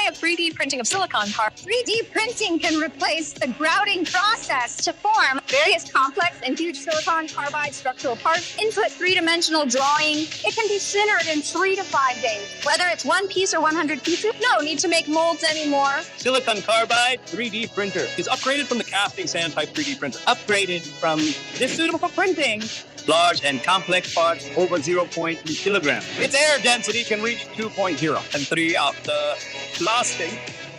of 3D printing of silicon carbide. 3D printing can replace the grouting process to form various complex and huge silicon carbide structural parts. Input three-dimensional drawing. It can be centered in 3 to 5 days. Whether it's one piece or 100 pieces, no need to make molds anymore. Silicon Carbide 3D printer is upgraded from the casting sand type 3D printer. Upgraded from this suitable for printing large and complex parts over 0.3 kilograms. Its air density can reach 2.0 and 3 out the plastic.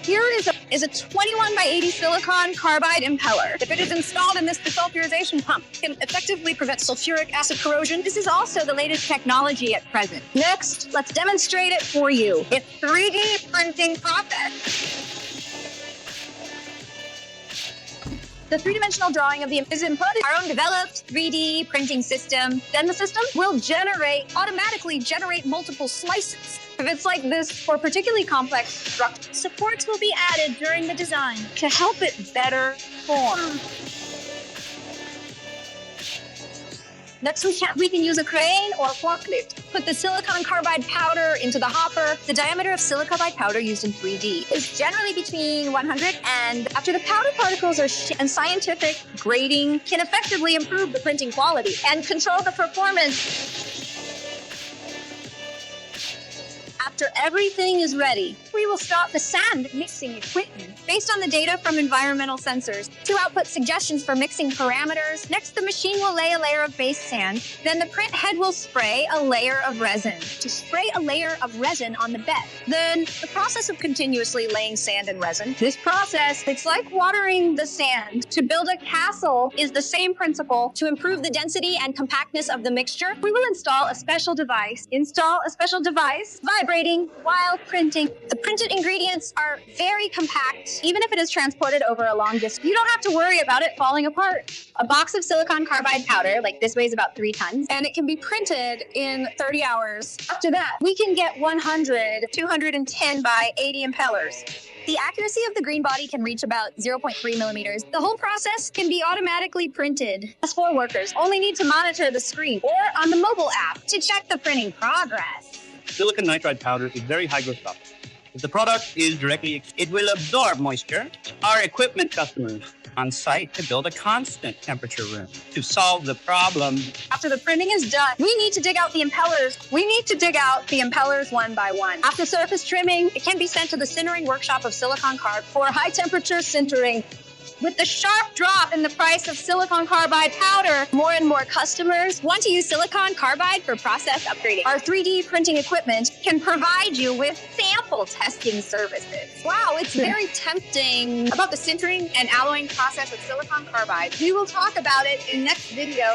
Here is a 21 by 80 silicon carbide impeller. If it is installed in this desulfurization pump, it can effectively prevent sulfuric acid corrosion. This is also the latest technology at present. Next, let's demonstrate it for you. It's 3D printing process. The three-dimensional drawing of the is input, our own developed 3D printing system. Then the system will automatically generate multiple slices. If it's like this for particularly complex structures, supports will be added during the design to help it better form. Next, we can use a crane or forklift. Put the silicon carbide powder into the hopper. The diameter of silicon carbide powder used in 3D is generally between 100 and after the powder particles and scientific grading can effectively improve the printing quality and control the performance. After everything is ready, we will stop the sand mixing equipment based on the data from environmental sensors to output suggestions for mixing parameters. Next, the machine will lay a layer of base sand. Then the print head will spray a layer of resin to spray a layer of resin on the bed. Then the process of continuously laying sand and resin. This process, it's like watering the sand. To build a castle is the same principle. To improve the density and compactness of the mixture, we will install a special device. Vibrating while printing. The printed ingredients are very compact, even if it is transported over a long distance. You don't have to worry about it falling apart. A box of silicon carbide powder, like this, weighs about 3 tons, and it can be printed in 30 hours. After that, we can get 100, 210 by 80 impellers. The accuracy of the green body can reach about 0.3 millimeters. The whole process can be automatically printed. S4 workers only need to monitor the screen or on the mobile app to check the printing progress. Silicon nitride powder is very hygroscopic. If the product is directly, it will absorb moisture. Our equipment customers on site to build a constant temperature room to solve the problem. After the printing is done, we need to dig out the impellers. We need to dig out the impellers one by one. After surface trimming, it can be sent to the sintering workshop of silicon carbide for high temperature sintering. With the sharp drop in the price of silicon carbide powder, more and more customers want to use silicon carbide for process upgrading. Our 3D printing equipment can provide you with sample testing services. Wow, it's very tempting. About the sintering and alloying process of silicon carbide, we will talk about it in the next video.